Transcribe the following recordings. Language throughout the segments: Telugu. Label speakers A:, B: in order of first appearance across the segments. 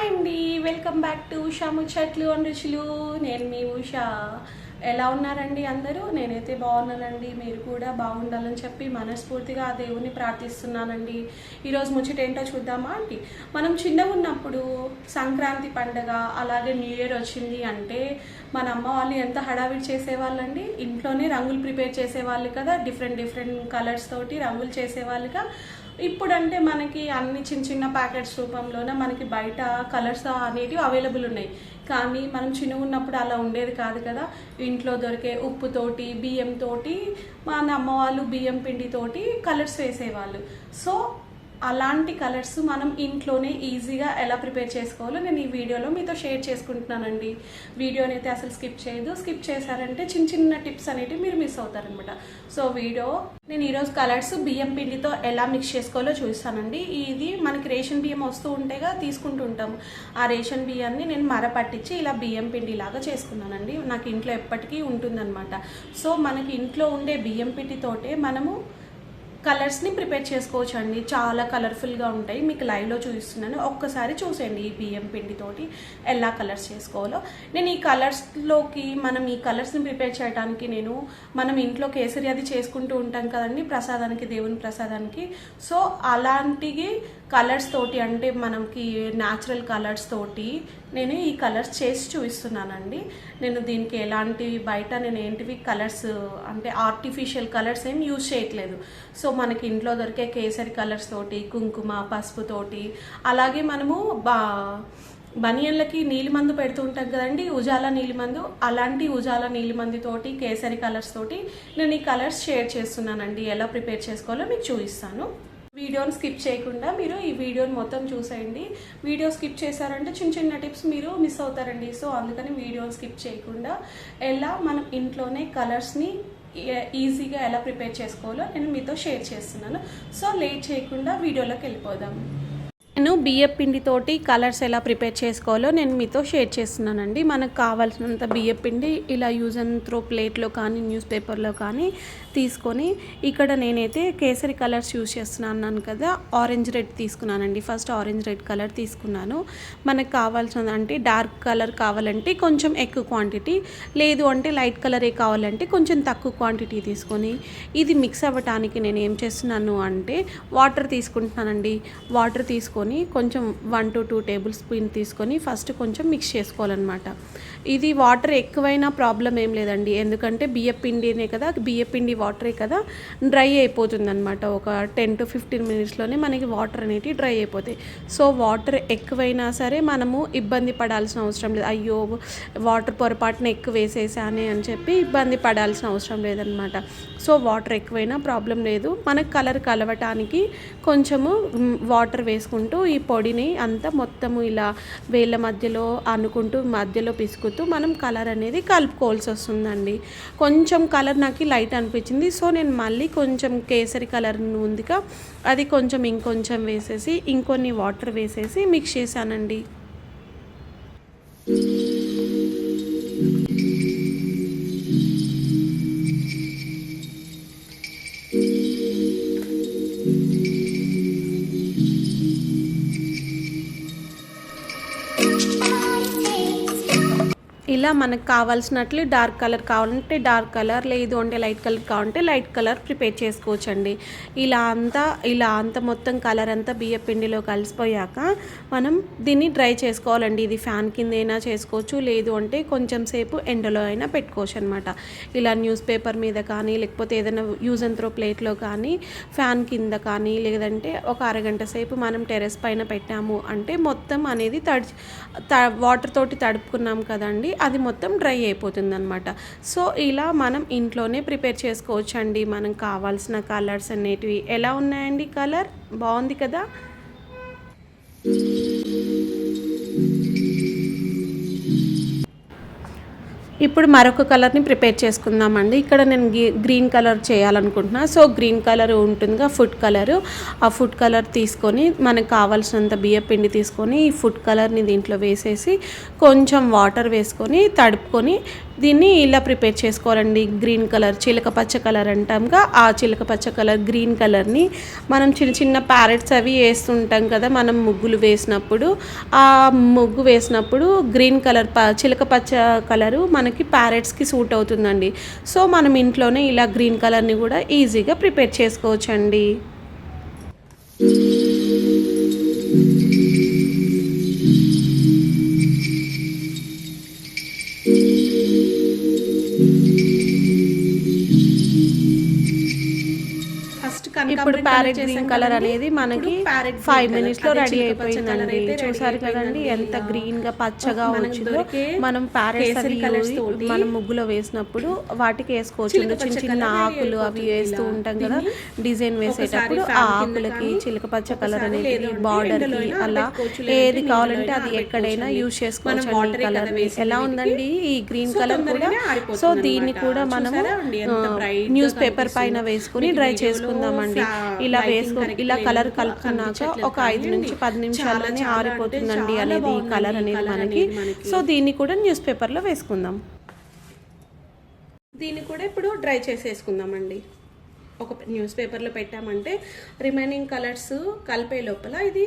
A: హాయ్ అండి, వెల్కమ్ బ్యాక్ టు ఉషా ముచ్చట్లు అండ్ రుచులు. నేను మీ ఉషా. ఎలా ఉన్నారండి అందరూ? నేనైతే బాగున్నానండి. మీరు కూడా బాగుండాలని చెప్పి మనస్ఫూర్తిగా ఆ దేవుని ప్రార్థిస్తున్నానండి. ఈరోజు ముచ్చట ఏంటో చూద్దామా అండి. మనం చిన్నగా ఉన్నప్పుడు సంక్రాంతి పండగ అలాగే న్యూ ఇయర్ వచ్చింది అంటే మన అమ్మ వాళ్ళు ఎంత హడావిడి చేసేవాళ్ళండి. ఇంట్లోనే రంగులు ప్రిపేర్ చేసేవాళ్ళు కదా, డిఫరెంట్ కలర్స్ తోటి రంగులు చేసేవాళ్ళుగా. ఇప్పుడంటే మనకి అన్ని చిన్న చిన్న ప్యాకెట్స్ రూపంలోనే మనకి బయట కలర్స్ అనేటివి అవైలబుల్ ఉన్నాయి. కానీ మనం చిన్నగా ఉన్నప్పుడు అలా ఉండేది కాదు కదా. ఇంట్లో దొరికే ఉప్పుతోటి బియ్యంతోటి మన అమ్మ వాళ్ళు బియ్యం పిండితోటి కలర్స్ వేసేవాళ్ళు. సో అలాంటి కలర్స్ మనం ఇంట్లోనే ఈజీగా ఎలా ప్రిపేర్ చేసుకోవాలో నేను ఈ వీడియోలో మీతో షేర్ చేసుకుంటున్నానండి. వీడియోని అయితే అసలు స్కిప్ చేయదు. స్కిప్ చేశారంటే చిన్న చిన్న టిప్స్ అనేవి మీరు మిస్ అవుతారనమాట. సో నేను ఈరోజు కలర్స్ బియ్యం పిండితో ఎలా మిక్స్ చేసుకోవాలో చూస్తానండి. ఇది మనకి రేషన్ బియ్యం వస్తూ ఉంటేగా తీసుకుంటూ ఉంటాము. ఆ రేషన్ బియ్యాన్ని నేను మర పట్టించి ఇలా బియ్యం పిండి లాగా చేసుకున్నానండి. నాకు ఇంట్లో ఎప్పటికీ ఉంటుందన్నమాట. సో మనకి ఇంట్లో ఉండే బియ్యం పిండితోటే మనము కలర్స్ని ప్రిపేర్ చేసుకోవచ్చు అండి. చాలా కలర్ఫుల్గా ఉంటాయి. మీకు లైవ్లో చూపిస్తున్నాను, ఒక్కసారి చూసేయండి ఈ బియ్యం పిండితోటి ఎలా కలర్స్ చేసుకోవాలో. నేను ఈ కలర్స్లోకి ఈ కలర్స్ని ప్రిపేర్ చేయడానికి మనం ఇంట్లో కేసరి అది చేసుకుంటూ ఉంటాం కదండి ప్రసాదానికి, దేవుని ప్రసాదానికి. సో అలాంటివి కలర్స్ తోటి అంటే మనకి న్యాచురల్ కలర్స్ తోటి నేను ఈ కలర్స్ చేసి చూపిస్తున్నానండి. నేను దీనికి ఎలాంటి బయట ఏంటివి కలర్స్ అంటే ఆర్టిఫిషియల్ కలర్స్ ఏం యూజ్ చేయట్లేదు. సో మనకి ఇంట్లో దొరికే కేసరి కలర్స్ తోటి, కుంకుమ పసుపుతోటి, అలాగే మనము బనియన్లకి నీలిమందు పెడుతూ ఉంటాం కదండి, ఉజాలా నీలిమందు, అలాంటి ఉజాలా నీలిమందుతోటి కేసరి కలర్స్ తోటి నేను ఈ కలర్స్ షేర్ చేస్తున్నానండి. ఎలా ప్రిపేర్ చేసుకోవాలో మీకు చూపిస్తాను. వీడియోని స్కిప్ చేయకుండా మీరు ఈ వీడియోని మొత్తం చూసేయండి. వీడియో స్కిప్ చేశారంటే చిన్న చిన్న టిప్స్ మీరు మిస్ అవుతారండి. సో అందుకని వీడియోని స్కిప్ చేయకుండా ఎలా మనం ఇంట్లోనే కలర్స్ని ఈజీగా ఎలా ప్రిపేర్ చేసుకోవాలో నేను మీతో షేర్ చేస్తున్నాను. సో లేట్ చేయకుండా వీడియోలోకి వెళ్ళిపోదాం. నేను బియ్యం పిండితోటి కలర్స్ ఎలా ప్రిపేర్ చేసుకోవాలో నేను మీతో షేర్ చేస్తున్నానండి. మనకు కావాల్సినంత బియ్యం పిండి ఇలా యూజ్ అండ్ త్రో ప్లేట్లో కానీ న్యూస్ పేపర్లో కానీ తీసుకొని, ఇక్కడ నేనైతే కేసరి కలర్స్ యూజ్ చేస్తున్నాను కదా, ఆరెంజ్ రెడ్ తీసుకున్నానండి. ఫస్ట్ ఆరెంజ్ రెడ్ కలర్ తీసుకున్నాను. మనకు కావాల్సిన అంటే డార్క్ కలర్ కావాలంటే కొంచెం ఎక్కువ క్వాంటిటీ, లేదు అంటే లైట్ కలరే కావాలంటే కొంచెం తక్కువ క్వాంటిటీ తీసుకొని, ఇది మిక్స్ అవ్వటానికి నేను ఏం చేస్తున్నాను అంటే వాటర్ తీసుకుంటున్నానండి. వాటర్ తీసుకొని కొంచెం 1 to 2 టేబుల్ స్పూన్ తీసుకొని ఫస్ట్ కొంచెం మిక్స్ చేసుకోవాలన్నమాట. ఇది వాటర్ ఎక్కువైనా ప్రాబ్లం ఏం లేదండి, ఎందుకంటే బియ్యం పిండినే కదా, బియ్యం పిండి వాటరే కదా, డ్రై అయిపోతుంది అనమాట. ఒక 10 to 15 మినిట్స్లోనే మనకి వాటర్ అనేవి డ్రై అయిపోతాయి. సో వాటర్ ఎక్కువైనా సరే మనము ఇబ్బంది పడాల్సిన అవసరం లేదు. అయ్యో వాటర్ పొరపాటున ఎక్కువ వేసేసానే అని చెప్పి ఇబ్బంది పడాల్సిన అవసరం లేదనమాట. సో వాటర్ ఎక్కువైనా ప్రాబ్లం లేదు. మనకు కలర్ కలవటానికి కొంచెము వాటర్ వేసుకుంటూ ఈ పొడిని అంతా మొత్తము ఇలా వేళ్ళ మధ్యలో అనుకుంటూ మధ్యలో పిసుకుతూ మనం కలర్ అనేది కలుపుకోవాల్సి వస్తుందండి. కొంచెం కలర్ నాకు లైట్ అనిపించింది. సో నేను మళ్ళీ కొంచెం కేసరి కలర్ ఉందిగా, అది కొంచెం ఇంకొంచెం వేసేసి ఇంకొన్ని వాటర్ వేసేసి మిక్స్ చేశానండి. ఇలా మనకు కావాల్సినట్లు డార్క్ కలర్ కావాలంటే డార్క్ కలర్, లేదు అంటే లైట్ కలర్ కావాలంటే లైట్ కలర్ ప్రిపేర్ చేసుకోవచ్చండి. ఇలా అంతా మొత్తం కలర్ అంతా బియ్య పిండిలో కలిసిపోయాక మనం దీన్ని డ్రై చేసుకోవాలండి. ఇది ఫ్యాన్ కింద అయినా చేసుకోవచ్చు, లేదు అంటే కొంచెం సేపు ఎండలో అయినా పెట్టుకోవచ్చు అనమాట. ఇలా న్యూస్ పేపర్ మీద కానీ, లేకపోతే ఏదైనా యూజ్ అండ్ త్రో ప్లేట్లో కానీ, ఫ్యాన్ కింద కానీ, లేదంటే ఒక అరగంట సేపు మనం టెర్రస్ పైన పెట్టాము అంటే మొత్తం అనేది వాటర్ తోటి తడుపుకున్నాం కదండి, అది మొత్తం డ్రై అయిపోతుంది అనమాట. సో ఇలా మనం ఇంట్లోనే ప్రిపేర్ చేసుకోవచ్చు అండి. మనం కావాల్సిన కలర్స్ అనేటివి ఎలా ఉన్నాయండి, కలర్ బాగుంది కదా. ఇప్పుడు మరొక కలర్ని ప్రిపేర్ చేసుకుందామండి. ఇక్కడ నేను గ్రీన్ కలర్ చేయాలనుకుంటున్నా. సో గ్రీన్ కలర్ ఉంటుందిగా ఫుడ్ కలరు, ఆ ఫుడ్ కలర్ తీసుకొని మనకు కావాల్సినంత బియ్యం పిండి తీసుకొని ఈ ఫుడ్ కలర్ని దీంట్లో వేసేసి కొంచెం వాటర్ వేసుకొని తడుపుకొని దీన్ని ఇలా ప్రిపేర్ చేసుకోవాలండి. గ్రీన్ కలర్ చిలక పచ్చ కలర్ అంటాంగా, ఆ చిలక పచ్చ కలర్ గ్రీన్ కలర్ని మనం చిన్న చిన్న ప్యారెట్స్ అవి వేస్తుంటాం కదా మనం ముగ్గులు వేసినప్పుడు. ఆ ముగ్గు వేసినప్పుడు గ్రీన్ కలర్ చిలక పచ్చ కలరు మనకి ప్యారెట్స్కి సూట్ అవుతుందండి. సో మనం ఇంట్లోనే ఇలా గ్రీన్ కలర్ని కూడా ఈజీగా ప్రిపేర్ చేసుకోవచ్చండి. ఇప్పుడు ప్యారెట్ గ్రీన్ కలర్ అనేది మనకి 5 మినిట్స్లో రెడీ అయిపోయిందండి. చూసారు కదండి ఎంత గ్రీన్గా పచ్చగా వచ్చిందో. మనం ప్యారెట్స్ అవి మనం ముగ్గులో వేసినప్పుడు వాటికి వేసుకోవచ్చు. చిన్న చిన్న ఆకులు అవి వేస్తూ ఉంటాం కదా డిజైన్ వేసేటప్పుడు, ఆ ఆకులకి చిలక పచ్చ కలర్ అనేది బార్డర్కి అలా ఏది కావాలంటే అది ఎక్కడైనా యూజ్ చేసుకోవచ్చు. ఈ కలర్ ఎలా ఉందండి ఈ గ్రీన్ కలర్ కూడా. సో దీన్ని కూడా మనము న్యూస్ పేపర్ పైన వేసుకుని డ్రై చేసుకుందామండి. ఇలా వేసుకొని ఇలా కలర్ కలుపుకున్నాక ఒక 5 నుంచి 10 నిమిషాల్లోనే ఆరిపోతుందండి అనేది ఈ కలర్ అనేది మనకి. సో దీన్ని కూడా న్యూస్ పేపర్లో వేసుకుందాం. దీన్ని కూడా ఇప్పుడు డ్రై చేసేసుకుందామండి. ఒక న్యూస్ పేపర్లో పెట్టామంటే రిమైనింగ్ కలర్స్ కలిపే లోపల ఇది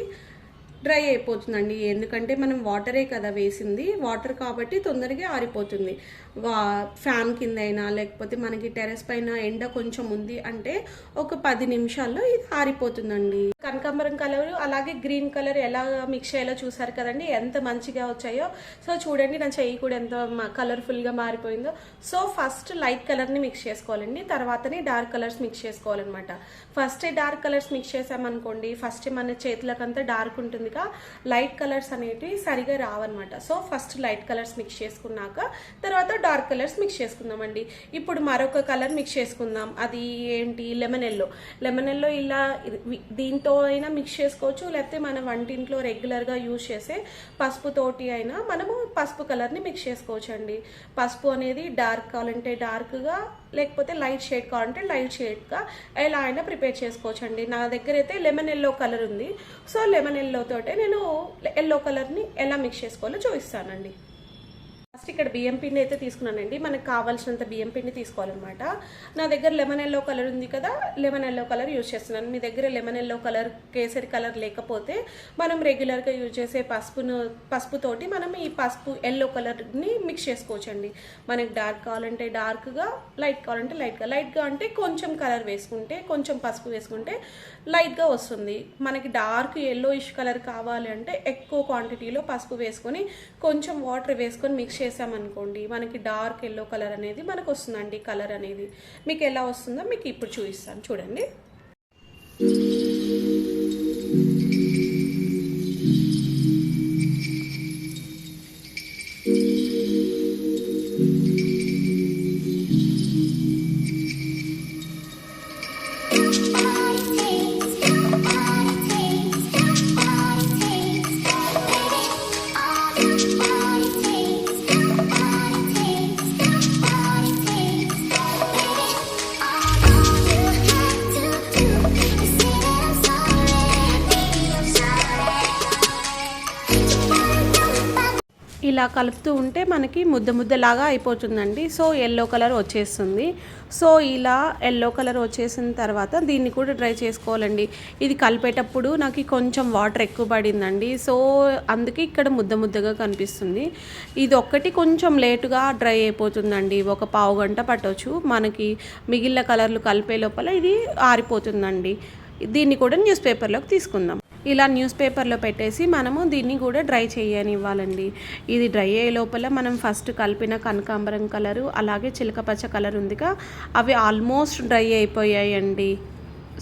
A: డ్రై అయిపోతుందండి. ఎందుకంటే మనం వాటరే కదా వేసింది, వాటర్ కాబట్టి తొందరగా ఆరిపోతుంది. ఫ్యాన్ కింద అయినా లేకపోతే మనకి టెర్రస్ పైన ఎండ కొంచెం ఉంది అంటే ఒక 10 నిమిషాల్లో ఇది ఆరిపోతుందండి. కనకాంబరం కలర్ అలాగే గ్రీన్ కలర్ ఎలా మిక్స్ అయ్యేలా చూసారు కదండి, ఎంత మంచిగా వచ్చాయో. సో చూడండి నా చెయ్యి కూడా ఎంత కలర్ఫుల్గా మారిపోయిందో. సో ఫస్ట్ లైట్ కలర్ని మిక్స్ చేసుకోవాలండి, తర్వాతనే డార్క్ కలర్స్ మిక్స్ చేసుకోవాలన్నమాట. ఫస్ట్ డార్క్ కలర్స్ మిక్స్ చేసామనుకోండి, ఫస్ట్ మన చేతులకంతా డార్క్ ఉంటుంది, లైట్ కలర్స్ అనేవి సరిగా రావన్నమాట. So first light colours mix చేసుకున్నాక తర్వాత డార్క్ కలర్స్ మిక్స్ చేసుకుందామండి. ఇప్పుడు మరొక కలర్ మిక్స్ చేసుకుందాం. అది ఏంటి, లెమన్ ఎల్లో. లెమన్ ఎల్లో ఇలా దీంతో అయినా మిక్స్ చేసుకోవచ్చు, లేకపోతే మన వంటింట్లో రెగ్యులర్గా యూజ్ చేసే పసుపుతోటి అయినా మనము పసుపు కలర్ని మిక్స్ చేసుకోవచ్చు అండి. పసుపు అనేది డార్క్ కావాలంటే డార్క్గా, లేకపోతే లైట్ షేడ్ కావాలంటే లైట్ షేడ్గా ఎలా అయినా ప్రిపేర్ చేసుకోవచ్చు అండి. నా దగ్గర అయితే లెమన్ ఎల్లో కలర్ ఉంది. సో లెమన్ ఎల్లో తోటే నేను ఎల్లో కలర్ని ఎలా మిక్స్ చేసుకోవాలో చూపిస్తానండి. ఫస్ట్ ఇక్కడ బియ్యం పిండి అయితే తీసుకున్నానండి. మనకు కావాల్సినంత బియ్యం పిండి తీసుకోవాలన్నమాట. నా దగ్గర లెమన్ ఎల్లో కలర్ ఉంది కదా, లెమన్ ఎల్లో కలర్ యూజ్ చేస్తున్నాను. మీ దగ్గర lemon yellow colour, kesari colour లేకపోతే మనం రెగ్యులర్గా యూజ్ చేసే పసుపుతోటి మనం ఈ పసుపు ఎల్లో కలర్ని మిక్స్ చేసుకోవచ్చండి. మనకి డార్క్ కావాలంటే డార్క్గా, లైట్ కావాలంటే లైట్గా. లైట్గా అంటే కొంచెం కలర్ వేసుకుంటే, కొంచెం పసుపు వేసుకుంటే లైట్గా వస్తుంది. మనకి డార్క్ ఎల్లోయిష్ కలర్ కావాలి అంటే ఎక్కువ క్వాంటిటీలో పసుపు వేసుకొని కొంచెం వాటర్ వేసుకొని మిక్స్ చేసామనుకోండి మనకి డార్క్ ఎల్లో కలర్ అనేది మనకు వస్తుందండి. కలర్ అనేది మీకు ఎలా వస్తుందో మీకు ఇప్పుడు చూపిస్తాను చూడండి. ఇలా కలుపుతూ ఉంటే మనకి ముద్దలాగా అయిపోతుందండి. సో ఎల్లో కలర్ వచ్చేస్తుంది. సో ఇలా ఎల్లో కలర్ వచ్చేసిన తర్వాత దీన్ని కూడా డ్రై చేసుకోవాలండి. ఇది కలిపేటప్పుడు నాకు కొంచెం వాటర్ ఎక్కువ పడిందండి. సో అందుకే ఇక్కడ ముద్దగా కనిపిస్తుంది. ఇది ఒక్కటి కొంచెం లేటుగా డ్రై అయిపోతుందండి. ఒక పావు గంట పట్టవచ్చు. మనకి మిగిలిన కలర్లు కలిపే లోపల ఇది ఆరిపోతుందండి. దీన్ని కూడా న్యూస్ పేపర్లోకి తీసుకుందాం. ఇలా న్యూస్ పేపర్లో పెట్టేసి మనము దీన్ని కూడా డ్రై చేయనివ్వాలండి. ఇది డ్రై అయ్యే లోపల మనం ఫస్ట్ కలిపిన కనకాంబరం కలరు అలాగే చిలక పచ్చ కలర్ ఉందిగా, అవి ఆల్మోస్ట్ డ్రై అయిపోయాయండి.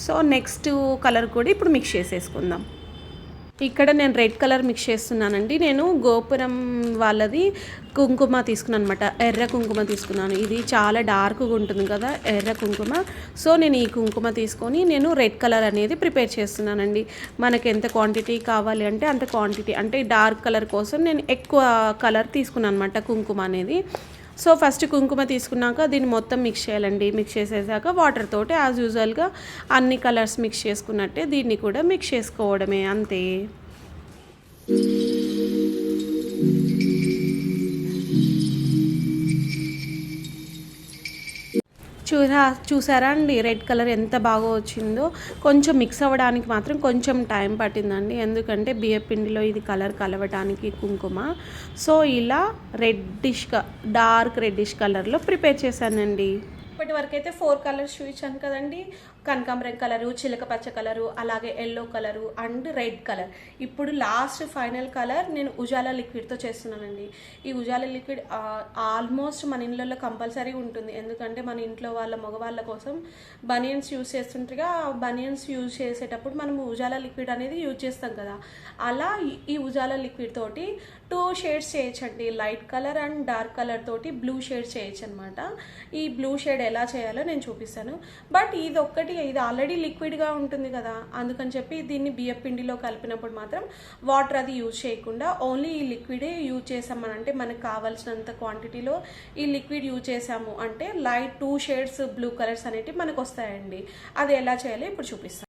A: సో నెక్స్ట్ కలర్ కూడా ఇప్పుడు మిక్స్ చేసేసుకుందాం. ఇక్కడ నేను రెడ్ కలర్ మిక్స్ చేస్తున్నానండి. నేను గోపురం వాళ్ళది కుంకుమ తీసుకున్నాను అనమాట, ఎర్ర కుంకుమ తీసుకున్నాను. ఇది చాలా డార్క్గా ఉంటుంది కదా ఎర్ర కుంకుమ. సో నేను ఈ కుంకుమ తీసుకొని నేను రెడ్ కలర్ అనేది ప్రిపేర్ చేస్తున్నానండి. మనకి ఎంత క్వాంటిటీ కావాలి అంటే అంత క్వాంటిటీ, అంటే డార్క్ కలర్ కోసం నేను ఎక్కువ కలర్ తీసుకున్నాను అనమాట కుంకుమ అనేది. సో ఫస్ట్ కుంకుమ తీసుకున్నాక దీన్ని మొత్తం మిక్స్ చేయాలండి. మిక్స్ చేసేసాక వాటర్ తోటి యాజ్ యూజువల్గా అన్ని కలర్స్ మిక్స్ చేసుకున్నట్టే దీన్ని కూడా మిక్స్ చేసుకోవడమే, అంతే. చూసారా అండి రెడ్ కలర్ ఎంత బాగా వచ్చిందో. కొంచెం మిక్స్ అవ్వడానికి మాత్రం కొంచెం టైం పట్టిందండి, ఎందుకంటే బియ్యం పిండిలో ఇది కలర్ కలవడానికి కుంకుమ. సో ఇలా రెడ్డిష్గా డార్క్ రెడ్డిష్ కలర్లో ప్రిపేర్ చేశానండి. ఇప్పటి వరకు అయితే 4 కలర్స్ చూపించాను కదండి. కనకాంబరం కలరు, చిలక పచ్చ కలరు, అలాగే yellow colour and red colour. ఇప్పుడు లాస్ట్ ఫైనల్ కలర్ నేను ఉజాలా లిక్విడ్తో చేస్తున్నానండి. ఈ ఉజాలా లిక్విడ్ ఆల్మోస్ట్ మన ఇళ్ళల్లో కంపల్సరీ ఉంటుంది, ఎందుకంటే మన ఇంట్లో వాళ్ళ మగవాళ్ళ కోసం బనియన్స్ యూజ్ చేస్తుంటేగా బనియన్స్ యూజ్ చేసేటప్పుడు మనం ఉజాలా లిక్విడ్ అనేది యూజ్ చేస్తాం కదా. అలా ఈ ఉజాలా లిక్విడ్ తోటి 2 షేడ్స్ చేయొచ్చండి, light colour and dark colour తోటి బ్లూ షేడ్ చేయొచ్చు అనమాట. ఈ బ్లూ షేడ్ ఎలా చేయాలో నేను చూపిస్తాను. బట్ ఇది ఆల్రెడీ లిక్విడ్గా ఉంటుంది కదా, అందుకని చెప్పి దీన్ని బియ్యం పిండిలో కలిపినప్పుడు మాత్రం వాటర్ అది యూజ్ చేయకుండా ఓన్లీ ఈ లిక్విడే యూజ్ చేసామనంటే మనకు కావాల్సినంత క్వాంటిటీలో ఈ లిక్విడ్ యూజ్ చేసాము అంటే లైట్ 2 షేడ్స్ బ్లూ కలర్స్ అనేటివి మనకు వస్తాయండి. అది ఎలా చేయాలో ఇప్పుడు చూపిస్తాను.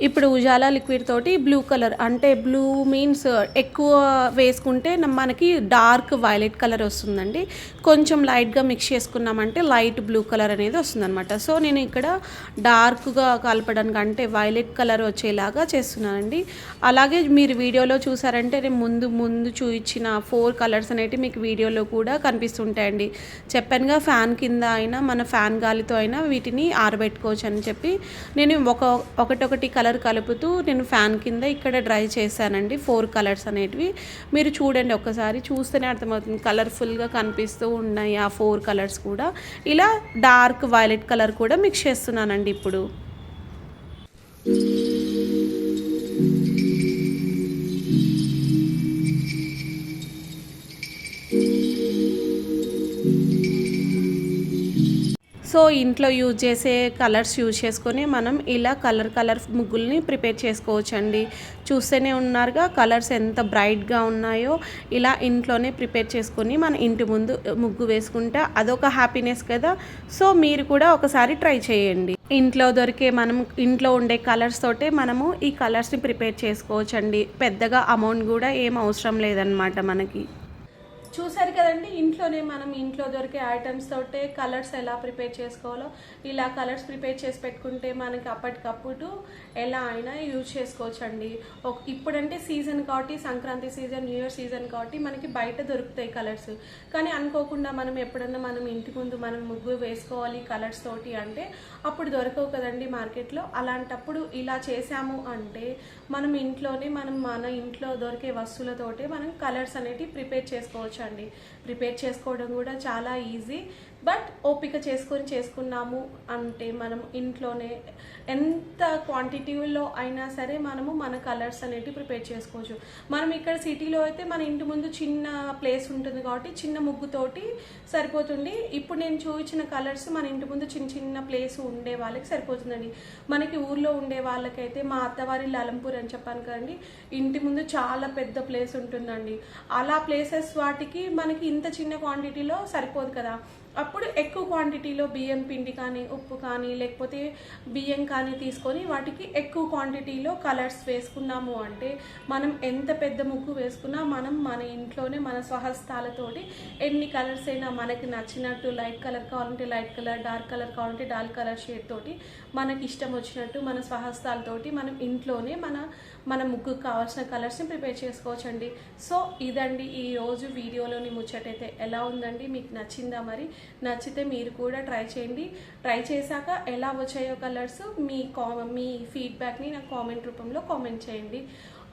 A: ఇప్పుడు ఉజాలా లిక్విడ్ తోటి బ్లూ కలర్, అంటే బ్లూ మీన్స్ ఎక్కువ వేసుకుంటే మనకి డార్క్ వైలెట్ కలర్ వస్తుందండి. కొంచెం లైట్గా మిక్స్ చేసుకున్నామంటే లైట్ బ్లూ కలర్ అనేది వస్తుందన్నమాట. సో నేను ఇక్కడ డార్క్గా కలపడానికి అంటే వైలెట్ కలర్ వచ్చేలాగా చేస్తున్నానండి. అలాగే మీరు వీడియోలో చూసారంటే నేను ముందు చూపించిన 4 కలర్స్ అనేవి మీకు వీడియోలో కూడా కనిపిస్తుంటాయండి. చెప్పానుగా ఫ్యాన్ కింద అయినా మన ఫ్యాన్ గాలితో అయినా వీటిని ఆరబెట్టుకోవచ్చు అని చెప్పి నేను ఒకటొకటి కలర్ కలుపుతూ నేను ఫ్యాన్ కింద ఇక్కడ డ్రై చేశానండి 4 కలర్స్ అనేటివి. మీరు చూడండి, ఒక్కసారి చూస్తేనే అర్థమవుతుంది, కలర్ఫుల్గా కనిపిస్తూ ఉన్నాయి ఆ 4 కలర్స్ కూడా. ఇలా డార్క్ వైలెట్ కలర్ కూడా మిక్స్ చేస్తున్నానండి ఇప్పుడు. సో ఇంట్లో యూజ్ చేసే కలర్స్ యూజ్ చేసుకొని మనం ఇలా కలర్ ముగ్గుల్ని ప్రిపేర్ చేసుకోవచ్చండి. చూస్తూనే ఉన్నారుగా కలర్స్ ఎంత బ్రైట్గా ఉన్నాయో. ఇలా ఇంట్లోనే ప్రిపేర్ చేసుకొని మన ఇంటి ముందు ముగ్గు వేసుకుంటే అదొక హ్యాపీనెస్ కదా. సో మీరు కూడా ఒకసారి ట్రై చేయండి. ఇంట్లో ఉండే కలర్స్ తోటే మనము ఈ కలర్స్ని ప్రిపేర్ చేసుకోవచ్చండి. పెద్దగా అమౌంట్ కూడా ఏం అవసరం లేదనమాట మనకి. చూసారు కదండి, ఇంట్లో దొరికే ఐటమ్స్ తోటే కలర్స్ ఎలా ప్రిపేర్ చేసుకోవాలో. ఇలా కలర్స్ ప్రిపేర్ చేసి పెట్టుకుంటే మనకి అప్పటికప్పుడు ఎలా అయినా యూజ్ చేసుకోవచ్చండి. ఇప్పుడంటే సీజన్ కాబట్టి, Sankranti season, new year season కాబట్టి మనకి బయట దొరుకుతాయి కలర్స్. కానీ అనుకోకుండా మనం ఇంటి ముందు మనం ముగ్గు వేసుకోవాలి కలర్స్ తోటి అంటే అప్పుడు దొరకవు కదండి మార్కెట్లో. అలాంటప్పుడు ఇలా చేసాము అంటే మన ఇంట్లో దొరికే వస్తువులతోటే మనం కలర్స్ అనేవి ప్రిపేర్ చేసుకోవచ్చు అండి. ప్రిపేర్ చేసుకోవడం కూడా చాలా ఈజీ. బట్ ఓపిక చేసుకున్నాము అంటే మనం ఇంట్లోనే ఎంత క్వాంటిటీలో అయినా సరే మనము మన కలర్స్ అనేటివి ప్రిపేర్ చేసుకోవచ్చు. మనం ఇక్కడ సిటీలో అయితే మన ఇంటి ముందు చిన్న ప్లేస్ ఉంటుంది కాబట్టి చిన్న ముగ్గుతోటి సరిపోతుంది. ఇప్పుడు నేను చూపించిన కలర్స్ మన ఇంటి ముందు చిన్న ప్లేస్ ఉండే వాళ్ళకి సరిపోతుందండి. మనకి ఊర్లో ఉండే వాళ్ళకైతే మా అత్తవారి అలంపూర్ అని చెప్పాను కదండి, ఇంటి ముందు చాలా పెద్ద ప్లేస్ ఉంటుందండి. అలా ప్లేసెస్ వాటికి మనకి ఇంత చిన్న క్వాంటిటీలో సరిపోదు కదా. అప్పుడు ఎక్కువ క్వాంటిటీలో బియ్యం పిండి కానీ, ఉప్పు కానీ, లేకపోతే బియ్యం కానీ తీసుకొని వాటికి ఎక్కువ క్వాంటిటీలో కలర్స్ వేసుకున్నాము అంటే మనం ఎంత పెద్ద ముగ్గు వేసుకున్నా మనం మన ఇంట్లోనే మన స్వహస్తాలతోటి ఎన్ని కలర్స్ అయినా మనకి నచ్చినట్టు, లైట్ కలర్ కావాలంటే లైట్ కలర్, డార్క్ కలర్ కావాలంటే డార్క్ కలర్ షేడ్ తోటి మనకి ఇష్టం వచ్చినట్టు మన స్వహస్తాలతోటి మనం ఇంట్లోనే మన ముగ్గుకు కావాల్సిన కలర్స్ని ప్రిపేర్ చేసుకోవచ్చండి. సో ఇదండి ఈరోజు వీడియోలోని ముచ్చటైతే. ఎలా ఉందండి, మీకు నచ్చిందా? మరి నచ్చితే మీరు కూడా ట్రై చేయండి. ట్రై చేశాక ఎలా వచ్చాయో కలర్స్ మీ ఫీడ్బ్యాక్ని నాకు కామెంట్ రూపంలో కామెంట్ చేయండి.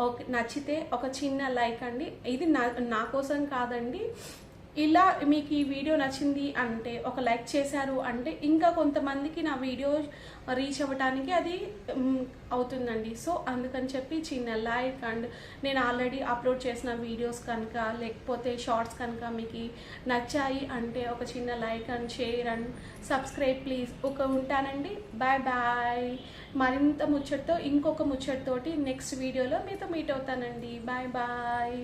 A: ఓకే, నచ్చితే ఒక చిన్న లైక్ అండి. ఇది నా కోసం కాదండి, ఇలా మీకు ఈ వీడియో నచ్చింది అంటే ఒక లైక్ చేశారు అంటే ఇంకా కొంతమందికి నా వీడియో రీచ్ అవ్వడానికి అది అవుతుందండి. సో అందుకని చెప్పి చిన్న లైక్ అండ్ నేను ఆల్రెడీ అప్లోడ్ చేసిన వీడియోస్ కనుక లేకపోతే షార్ట్స్ కనుక మీకు నచ్చాయి అంటే ఒక చిన్న like and share and subscribe please. ఉంటానండి, బాయ్ బాయ్. మరింత ముచ్చటతో ఇంకొక ముచ్చటతోటి నెక్స్ట్ వీడియోలో మీతో మీట్ అవుతానండి. Bye bye.